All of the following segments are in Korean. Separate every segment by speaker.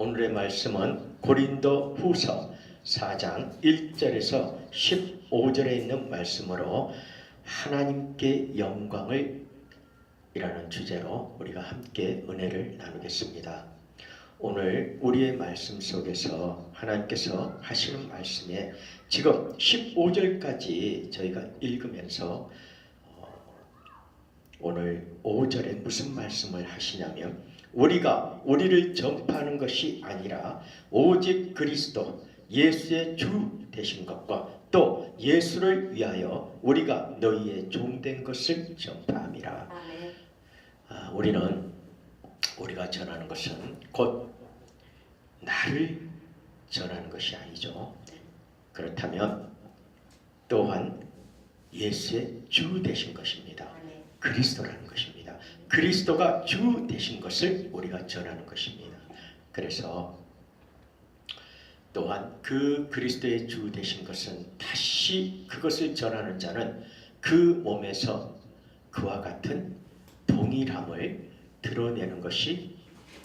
Speaker 1: 오늘의 말씀은 고린도 후서 4장 1절에서 15절에 있는 말씀으로 하나님께 영광을 이라는 주제로 우리가 함께 은혜를 나누겠습니다. 오늘 우리의 말씀 속에서 하나님께서 하시는 말씀에 지금 15절까지 저희가 읽으면서 오늘 5절에 무슨 말씀을 하시냐면 우리가 우리를 전파하는 것이 아니라 오직 그리스도 예수의 주 되신 것과 또 예수를 위하여 우리가 너희의 종된 것을 전파함이라. 우리가 전하는 것은 곧 나를 전하는 것이 아니죠. 그렇다면 또한 예수의 주 되신 것입니다. 그리스도라는 것입니다. 그리스도가 주 되신 것을 우리가 전하는 것입니다. 그래서 또한 그 그리스도의 주 되신 것은 다시 그것을 전하는 자는 그 몸에서 그와 같은 동일함을 드러내는 것이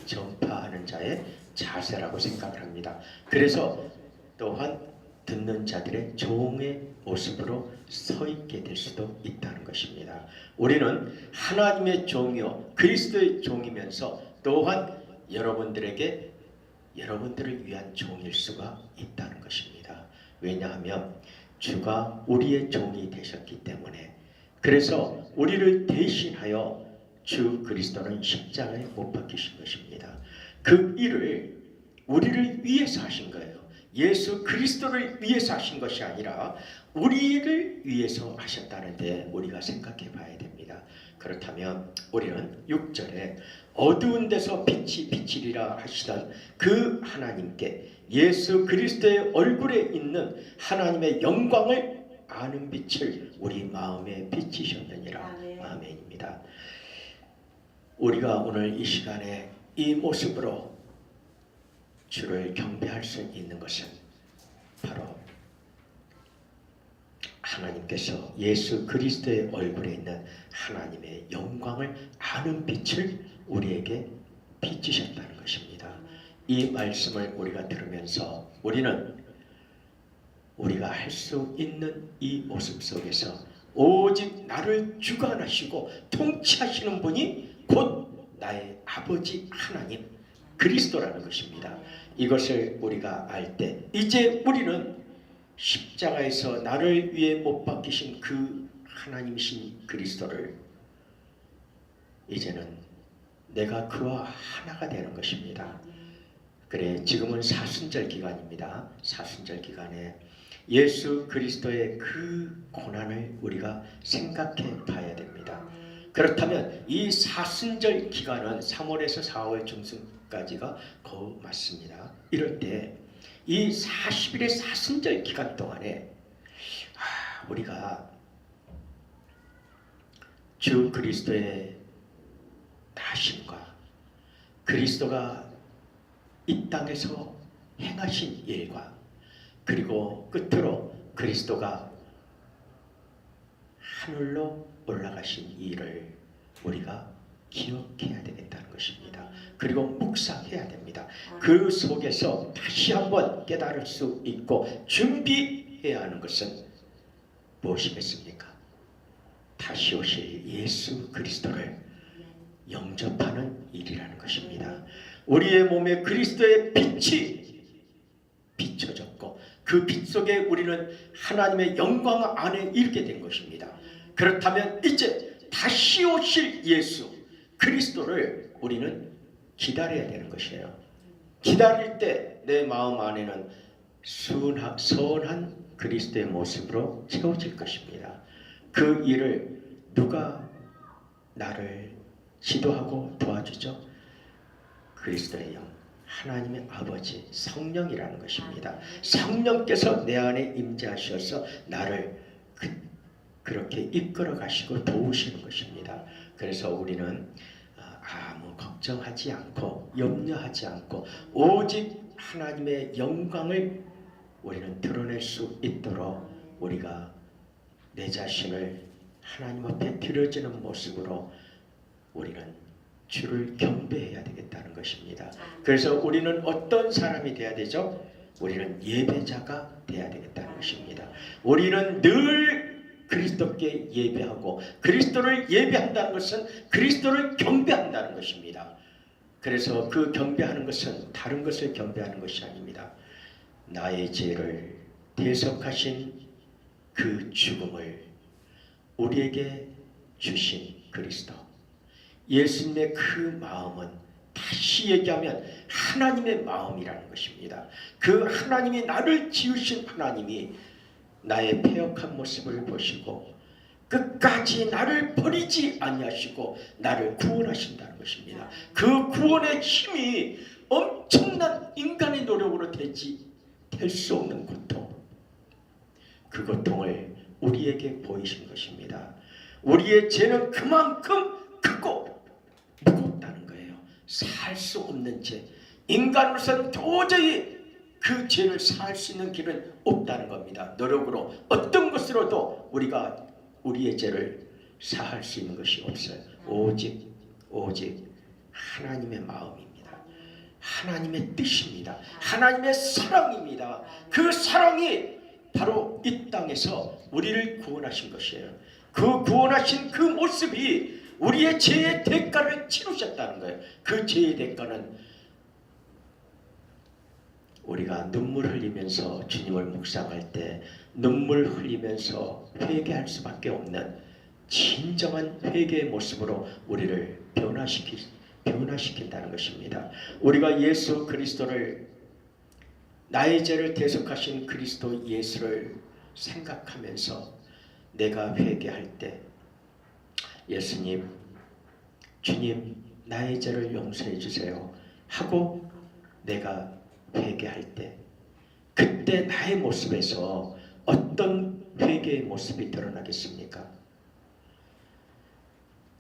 Speaker 1: 전파하는 자의 자세라고 생각을 합니다. 그래서 또한 듣는 자들의 종의 모습으로 서 있게 될 수도 있다는 것입니다. 우리는 하나님의 종이요 그리스도의 종이면서 또한 여러분들에게 여러분들을 위한 종일 수가 있다는 것입니다. 왜냐하면 주가 우리의 종이 되셨기 때문에. 그래서 우리를 대신하여 주 그리스도는 십자가에 못 박히신 것입니다. 그 일을 우리를 위해서 하신 거예요. 예수 그리스도를 위해서 하신 것이 아니라 우리를 위해서 하셨다는데 우리가 생각해 봐야 됩니다. 그렇다면 우리는 6절에 어두운 데서 빛이 비치리라 하시던 그 하나님께 예수 그리스도의 얼굴에 있는 하나님의 영광을 아는 빛을 우리 마음에 비치셨느니라. 아멘입니다. 우리가 오늘 이 시간에 이 모습으로 주를 경배할 수 있는 것은 바로 하나님께서 예수 그리스도의 얼굴에 있는 하나님의 영광을 아는 빛을 우리에게 비치셨다는 것입니다. 이 말씀을 우리가 들으면서 우리가 할 수 있는 이 모습 속에서 오직 나를 주관하시고 통치하시는 분이 곧 나의 아버지 하나님 그리스도라는 것입니다. 이것을 우리가 알 때 이제 우리는 십자가에서 나를 위해 못 박히신 그 하나님이신 그리스도를 이제는 내가 그와 하나가 되는 것입니다. 그래, 지금은 사순절 기간입니다. 사순절 기간에 예수 그리스도의 그 고난을 우리가 생각해 봐야 됩니다. 그렇다면 이 사순절 기간은 3월에서 4월 중순까지가 거의 맞습니다. 이럴 때 이 40일의 사순절 기간 동안에 우리가 주 그리스도의 다심과 그리스도가 이 땅에서 행하신 일과 그리고 끝으로 그리스도가 하늘로 올라가신 일을 우리가 기억해야 되겠다는 것입니다. 그리고 묵상해야 됩니다. 그 속에서 다시 한번 깨달을 수 있고 준비해야 하는 것은 무엇이겠습니까? 다시 오실 예수 그리스도를 영접하는 일이라는 것입니다. 우리의 몸에 그리스도의 빛이 비춰졌고 그 빛 속에 우리는 하나님의 영광 안에 있게 된 것입니다. 그렇다면 이제 다시 오실 예수 그리스도를 우리는 기다려야 되는 것이에요. 기다릴 때 내 마음 안에는 선한 그리스도의 모습으로 채워질 것입니다. 그 일을 누가 나를 지도하고 도와주죠? 그리스도의 영, 하나님의 아버지 성령이라는 것입니다. 성령께서 내 안에 임재하셔서 나를 그렇게 이끌어 가시고 도우시는 것입니다. 그래서 우리는 아무 걱정하지 않고 염려하지 않고 오직 하나님의 영광을 우리는 드러낼 수 있도록 우리가 내 자신을 하나님 앞에 드려지는 모습으로 우리는 주를 경배해야 되겠다는 것입니다. 그래서 우리는 어떤 사람이 돼야 되죠? 우리는 예배자가 돼야 되겠다는 것입니다. 우리는 늘 그리스도께 예배하고, 그리스도를 예배한다는 것은 그리스도를 경배한다는 것입니다. 그래서 그 경배하는 것은 다른 것을 경배하는 것이 아닙니다. 나의 죄를 대속하신 그 죽음을 우리에게 주신 그리스도, 예수님의 그 마음은 다시 얘기하면 하나님의 마음이라는 것입니다. 그 하나님이, 나를 지으신 하나님이 나의 패역한 모습을 보시고 끝까지 나를 버리지 아니하시고 나를 구원하신다는 것입니다. 그 구원의 힘이 엄청난 인간의 노력으로 될 수 없는 고통, 그 고통을 우리에게 보이신 것입니다. 우리의 죄는 그만큼 크고 무겁다는 거예요. 살 수 없는 죄, 인간으로서는 도저히 그 죄를 살 수 있는 길은 없다는 겁니다. 노력으로 어떤 것으로도 우리가 우리의 죄를 사할 수 있는 것이 없어요. 오직 하나님의 마음입니다. 하나님의 뜻입니다. 하나님의 사랑입니다. 그 사랑이 바로 이 땅에서 우리를 구원하신 것이에요. 그 구원하신 그 모습이 우리의 죄의 대가를 치르셨다는 거예요. 그 죄의 대가는 우리가 눈물 흘리면서 주님을 묵상할 때 눈물 흘리면서 회개할 수밖에 없는 진정한 회개의 모습으로 우리를 변화시킨다는 것입니다. 우리가 예수 그리스도를, 나의 죄를 대속하신 그리스도 예수를 생각하면서 내가 회개할 때, 예수님, 주님, 나의 죄를 용서해 주세요 하고 내가 회개할 때, 그때 나의 모습에서 어떤 회개의 모습이 드러나겠습니까?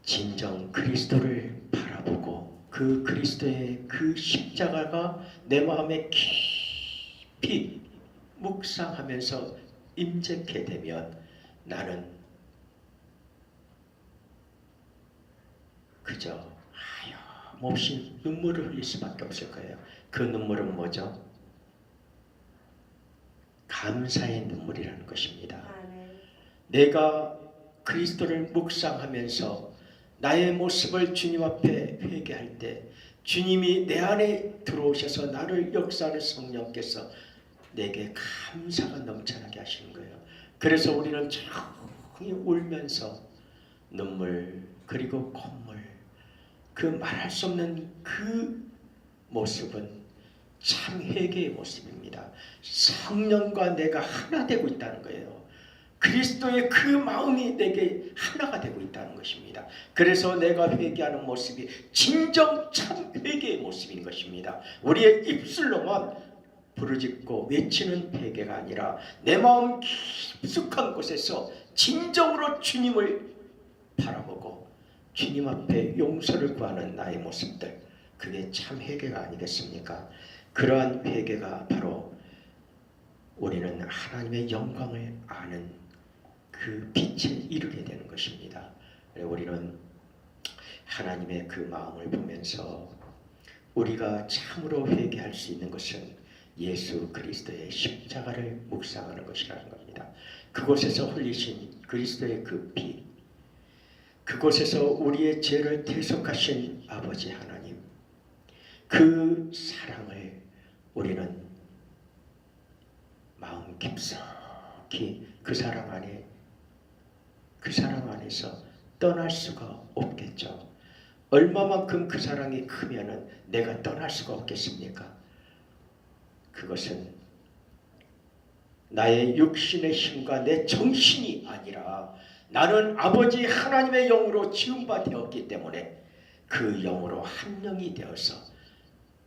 Speaker 1: 진정 그리스도를 바라보고 그 그리스도의 그 십자가가 내 마음에 깊이 묵상하면서 임재케 되면 나는 그저 하염없이 눈물을 흘릴 수밖에 없을 거예요. 그 눈물은 뭐죠? 감사의 눈물이라는 것입니다. 내가 그리스도를 묵상하면서 나의 모습을 주님 앞에 회개할 때 주님이 내 안에 들어오셔서 나를 역사하는 성령께서 내게 감사가 넘쳐나게 하시는 거예요. 그래서 우리는 조용히 울면서 눈물, 그리고 콧물, 그 말할 수 없는 그 모습은 참 회개의 모습입니다. 성령과 내가 하나 되고 있다는 거예요. 그리스도의 그 마음이 내게 하나가 되고 있다는 것입니다. 그래서 내가 회개하는 모습이 진정 참 회개의 모습인 것입니다. 우리의 입술로만 부르짖고 외치는 회개가 아니라 내 마음 깊숙한 곳에서 진정으로 주님을 바라보고 주님 앞에 용서를 구하는 나의 모습들, 그게 참 회개가 아니겠습니까? 그러한 회개가 바로 우리는 하나님의 영광을 아는 그 빛에 이르게 되는 것입니다. 우리는 하나님의 그 마음을 보면서 우리가 참으로 회개할 수 있는 것은 예수 그리스도의 십자가를 묵상하는 것이라는 겁니다. 그곳에서 흘리신 그리스도의 그 피, 그곳에서 우리의 죄를 대속하신 아버지 하나님, 그 사랑을 우리는 마음 깊숙이 그 사랑 안에서 떠날 수가 없겠죠. 얼마만큼 그 사랑이 크면은 내가 떠날 수가 없겠습니까? 그것은 나의 육신의 힘과 내 정신이 아니라 나는 아버지 하나님의 영으로 지음바 되었기 때문에 그 영으로 한 영이 되어서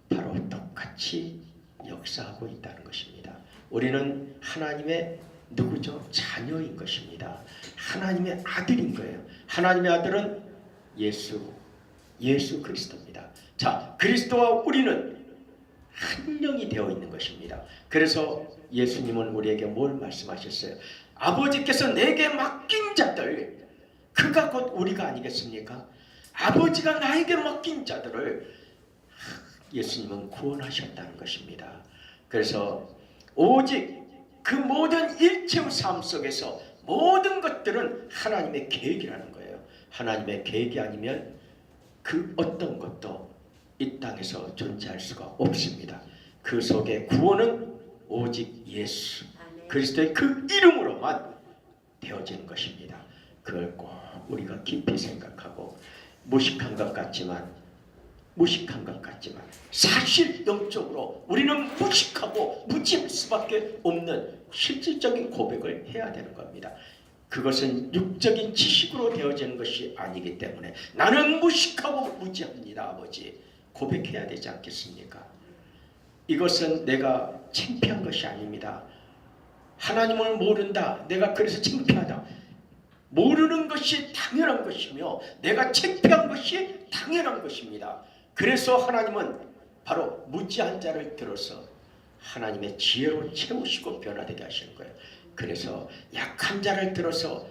Speaker 1: 바로 똑같이 역사하고 있다는 것입니다. 우리는 하나님의 누구죠? 자녀인 것입니다. 하나님의 아들인 거예요. 하나님의 아들은 예수 그리스도입니다. 자, 그리스도와 우리는 한 영이 되어 있는 것입니다. 그래서 예수님은 우리에게 뭘 말씀하셨어요? 아버지께서 내게 맡긴 자들, 그가 곧 우리가 아니겠습니까? 아버지가 나에게 맡긴 자들을 예수님은 구원하셨다는 것입니다. 그래서 오직 그 모든 일체의 삶 속에서 모든 것들은 하나님의 계획이라는 거예요. 하나님의 계획이 아니면 그 어떤 것도 이 땅에서 존재할 수가 없습니다. 그 속에 구원은 오직 예수 그리스도의 그 이름으로만 되어지는 것입니다. 그걸 꼭 우리가 깊이 생각하고 무식한 것 같지만 사실 영적으로 우리는 무식하고 무지할 수밖에 없는 실질적인 고백을 해야 되는 겁니다. 그것은 육적인 지식으로 되어지는 것이 아니기 때문에 나는 무식하고 무지합니다 아버지 고백해야 되지 않겠습니까? 이것은 내가 창피한 것이 아닙니다. 하나님을 모른다 내가 그래서 창피하다 모르는 것이 당연한 것이며 내가 창피한 것이 당연한 것입니다. 그래서 하나님은 바로 무지한 자를 들어서 하나님의 지혜로 채우시고 변화되게 하시는 거예요. 그래서 약한 자를 들어서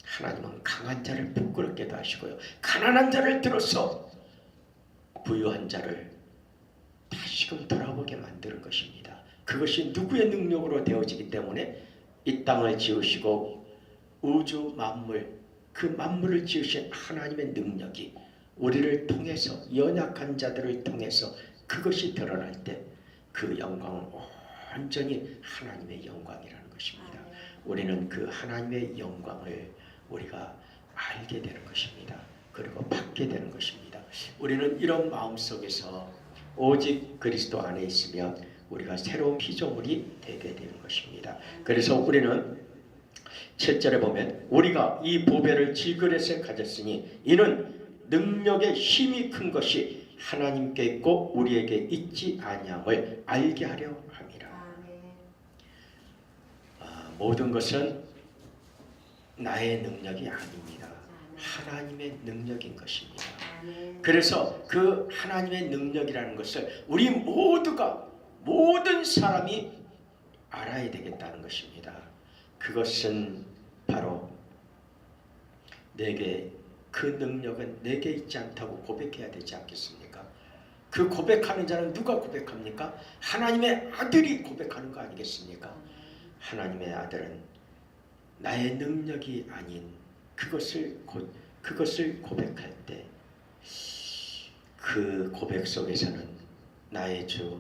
Speaker 1: 하나님은 강한 자를 부끄럽게도 하시고요. 가난한 자를 들어서 부유한 자를 다시금 돌아보게 만드는 것입니다. 그것이 누구의 능력으로 되어지기 때문에 이 땅을 지으시고 우주 만물 그 만물을 지으신 하나님의 능력이 우리를 통해서 연약한 자들을 통해서 그것이 드러날 때 그 영광은 온전히 하나님의 영광이라는 것입니다. 우리는 그 하나님의 영광을 우리가 알게 되는 것입니다. 그리고 받게 되는 것입니다. 우리는 이런 마음 속에서 오직 그리스도 안에 있으면 우리가 새로운 피조물이 되게 되는 것입니다. 그래서 우리는 7절에 보면 우리가 이 보배를 질그릇에 가졌으니 이는 능력의 힘이 큰 것이 하나님께 있고 우리에게 있지 아니함을 알게 하려 함이라. 모든 것은 나의 능력이 아닙니다. 하나님의 능력인 것입니다. 그래서 그 하나님의 능력이라는 것을 우리 모두가 모든 사람이 알아야 되겠다는 것입니다. 그것은 바로 내게 그 능력은 내게 있지 않다고 고백해야 되지 않겠습니까? 그 고백하는 자는 누가 고백합니까? 하나님의 아들이 고백하는 거 아니겠습니까? 하나님의 아들은 나의 능력이 아닌 그것을 고백할 때 그 고백 속에서는 나의 주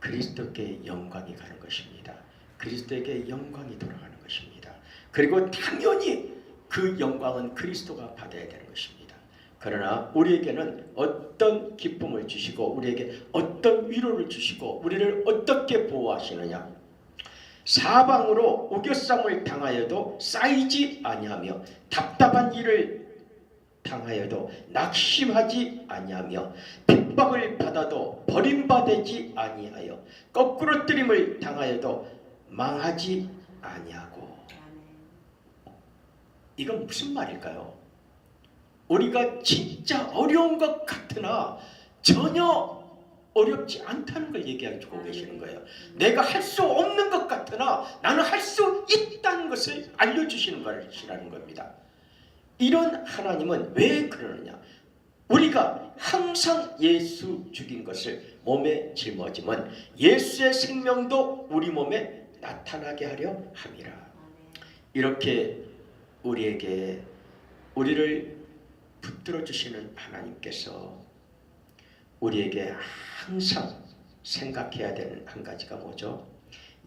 Speaker 1: 그리스도께 영광이 가는 것입니다. 그리스도에게 영광이 돌아가는 것입니다. 그리고 당연히 그 영광은 그리스도가 받아야 되는 것입니다. 그러나 우리에게는 어떤 기쁨을 주시고 우리에게 어떤 위로를 주시고 우리를 어떻게 보호하시느냐. 사방으로 우겨쌈을 당하여도 쌓이지 아니하며 답답한 일을 당하여도 낙심하지 아니하며 핍박을 받아도 버림받지 아니하여 거꾸로 뜨림을 당하여도 망하지 아니하고. 이건 무슨 말일까요? 우리가 진짜 어려운 것 같으나 전혀 어렵지 않다는 걸 얘기해주고 계시는 거예요. 내가 할 수 없는 것 같으나 나는 할 수 있다는 것을 알려주시는 것이라는 겁니다. 이런 하나님은 왜 그러느냐? 우리가 항상 예수 죽인 것을 몸에 짊어지면 예수의 생명도 우리 몸에 나타나게 하려 함이라. 이렇게 우리를 붙들어 주시는 하나님께서 우리에게 항상 생각해야 되는 한 가지가 뭐죠?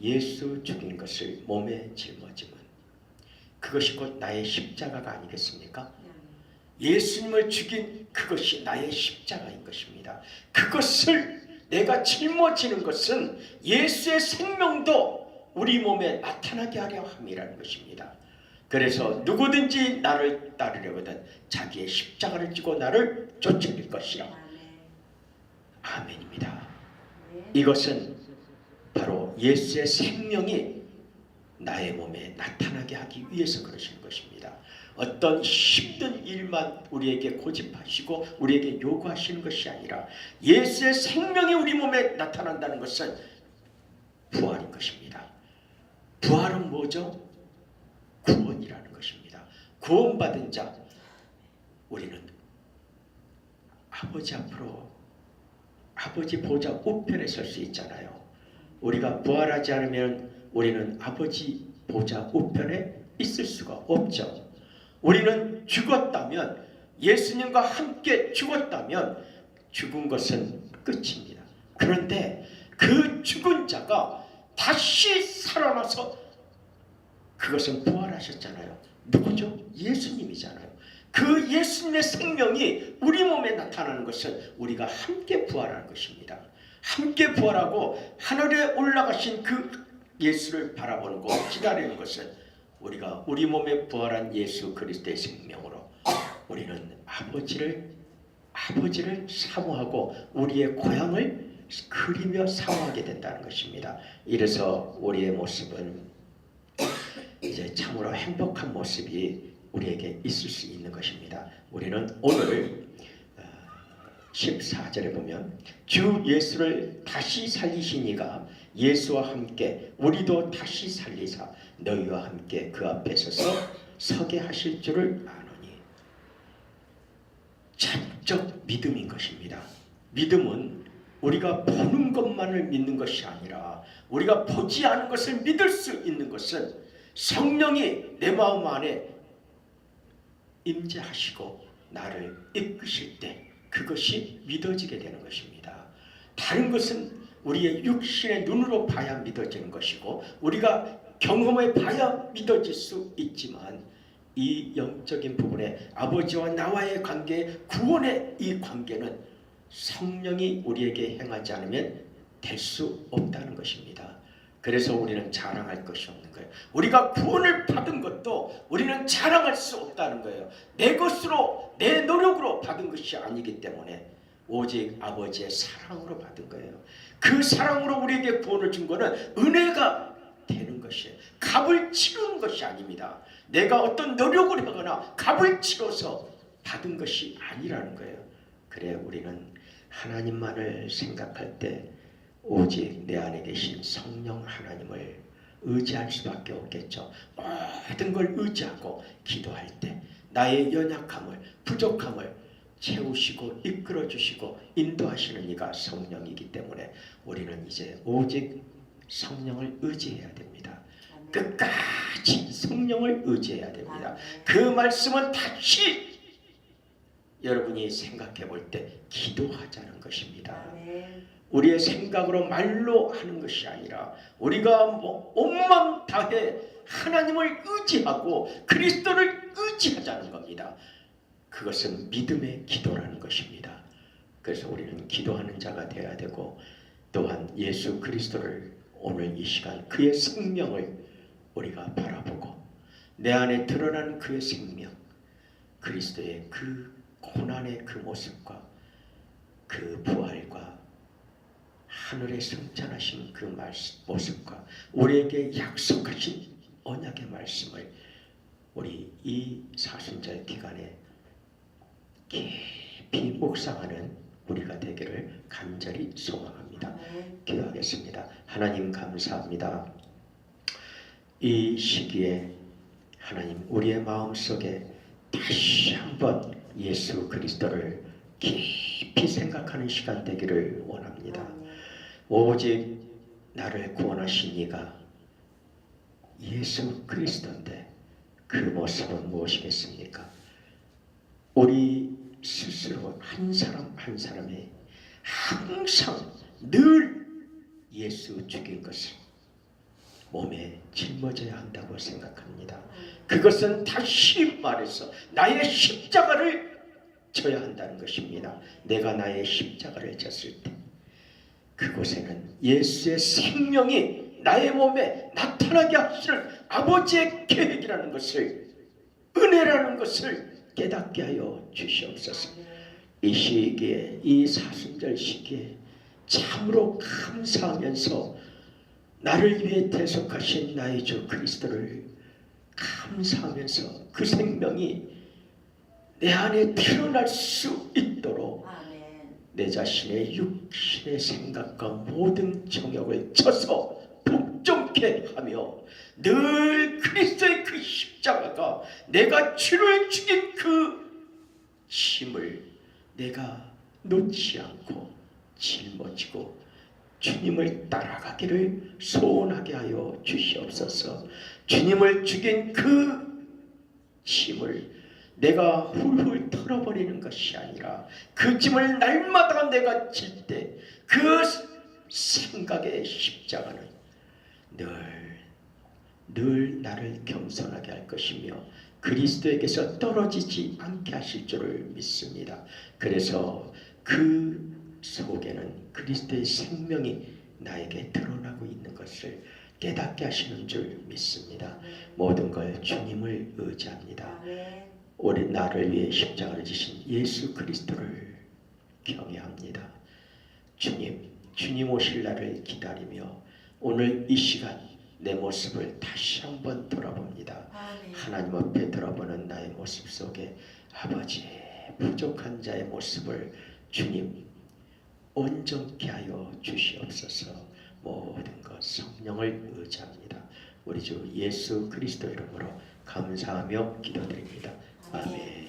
Speaker 1: 예수 죽인 것을 몸에 짊어지면 그것이 곧 나의 십자가가 아니겠습니까? 예수님을 죽인 그것이 나의 십자가인 것입니다. 그것을 내가 짊어지는 것은 예수의 생명도 우리 몸에 나타나게 하려 함이라는 것입니다. 그래서 누구든지 나를 따르려거든 자기의 십자가를 지고 나를 쫓을 것이라. 아멘입니다. 이것은 바로 예수의 생명이 나의 몸에 나타나게 하기 위해서 그러시는 것입니다. 어떤 힘든 일만 우리에게 고집하시고 우리에게 요구하시는 것이 아니라 예수의 생명이 우리 몸에 나타난다는 것은 부활인 것입니다. 부활은 뭐죠? 구원이라는 것입니다. 구원받은 자, 우리는 아버지 앞으로, 아버지 보좌 우편에 설 수 있잖아요. 우리가 부활하지 않으면 우리는 아버지 보좌 우편에 있을 수가 없죠. 우리는 죽었다면, 예수님과 함께 죽었다면 죽은 것은 끝입니다. 그런데 그 죽은 자가 다시 살아나서, 그것은 부활하셨잖아요. 누구죠? 예수님이잖아요. 그 예수님의 생명이 우리 몸에 나타나는 것은 우리가 함께 부활하는 것입니다. 함께 부활하고 하늘에 올라가신 그 예수를 바라보는 것, 기다리는 것은 우리가 우리 몸에 부활한 예수 그리스도의 생명으로 우리는 아버지를 사모하고 우리의 고향을 그리며 사모하게 된다는 것입니다. 이래서 우리의 모습은 이제 참으로 행복한 모습이 우리에게 있을 수 있는 것입니다. 우리는 오늘 14절에 보면 주 예수를 다시 살리신 이가 예수와 함께 우리도 다시 살리사 너희와 함께 그 앞에 서서 서게 하실 줄을 아노니. 전적 믿음인 것입니다. 믿음은 우리가 보는 것만을 믿는 것이 아니라 우리가 보지 않은 것을 믿을 수 있는 것은 성령이 내 마음 안에 임재하시고 나를 이끄실 때 그것이 믿어지게 되는 것입니다. 다른 것은 우리의 육신의 눈으로 봐야 믿어지는 것이고 우리가 경험해 봐야 믿어질 수 있지만, 이 영적인 부분에 아버지와 나와의 관계, 구원의 이 관계는 성령이 우리에게 행하지 않으면 될 수 없다는 것입니다. 그래서 우리는 자랑할 것이 없는 거예요. 우리가 구원을 받은 것도 우리는 자랑할 수 없다는 거예요. 내 것으로, 내 노력으로 받은 것이 아니기 때문에 오직 아버지의 사랑으로 받은 거예요. 그 사랑으로 우리에게 구원을 준 것은 은혜가 되는 것이에요. 값을 치르는 것이 아닙니다. 내가 어떤 노력을 하거나 값을 치러서 받은 것이 아니라는 거예요. 그래 우리는 하나님만을 생각할 때 오직 내 안에 계신 성령 하나님을 의지할 수밖에 없겠죠. 모든 걸 의지하고 기도할 때 나의 연약함을, 부족함을 채우시고 이끌어 주시고 인도하시는 이가 성령이기 때문에 우리는 이제 오직 성령을 의지해야 됩니다. 끝까지 성령을 의지해야 됩니다. 그 말씀은 다시 여러분이 생각해 볼 때 기도하자는 것입니다. 우리의 생각으로 말로 하는 것이 아니라 우리가 온마음 다해 하나님을 의지하고 그리스도를 의지하자는 겁니다. 그것은 믿음의 기도라는 것입니다. 그래서 우리는 기도하는 자가 되어야 되고, 또한 예수 그리스도를 오늘 이 시간 그의 생명을 우리가 바라보고 내 안에 드러나는 그의 생명, 그리스도의 그 고난의 그 모습과 그 부활과 하늘에 승천하신 그 모습과 우리에게 약속하신 언약의 말씀을 우리 이 사순절 기간에 깊이 묵상하는 우리가 되기를 간절히 소망합니다. 기도하겠습니다. 하나님 감사합니다. 이 시기에 하나님 우리의 마음속에 다시 한번 예수 그리스도를 깊이 생각하는 시간 되기를 원합니다. 오직 나를 구원하신 이가 예수 그리스도인데 그 모습은 무엇이겠습니까? 우리 스스로 한 사람 한 사람이 항상 늘 예수 죽인 것을 몸에 짊어져야 한다고 생각합니다. 그것은 다시 말해서 나의 십자가를 져야 한다는 것입니다. 내가 나의 십자가를 졌을 때 그곳에는 예수의 생명이 나의 몸에 나타나게 하시는 아버지의 계획이라는 것을, 은혜라는 것을 깨닫게 하여 주시옵소서. 이 시기에, 이 사순절 시기에 참으로 감사하면서 나를 위해 대속하신 나의 주 그리스도를 감사하면서 그 생명이 내 안에 드러날 수 있도록 내 자신의 육신의 생각과 모든 정욕을 쳐서 복종 온전케 하며 늘 그리스도의 그 십자가가 내가 주를 죽인 그 힘을 내가 놓지 않고 짊어지고 주님을 따라가기를 소원하게 하여 주시옵소서. 주님을 죽인 그 짐을 내가 훌훌 털어버리는 것이 아니라 그 짐을 날마다 내가 질 때 그 생각의 십자가는 늘 나를 겸손하게 할 것이며 그리스도에게서 떨어지지 않게 하실 줄을 믿습니다. 그래서 그 속에는 그리스도의 생명이 나에게 드러나고 있는 것을 깨닫게 하시는 줄 믿습니다. 모든 걸 주님을 의지합니다. 오늘 나를 위해 십자가를 지신 예수 그리스도를 경외합니다. 주님 오실 날을 기다리며 오늘 이 시간 내 모습을 다시 한번 돌아봅니다. 하나님 앞에 돌아보는 나의 모습 속에 아버지 부족한 자의 모습을 주님 온전케 하여 주시옵소서. 모든 것 성령을 의지합니다. 우리 주 예수 그리스도 이름으로 감사하며 기도드립니다. 아멘.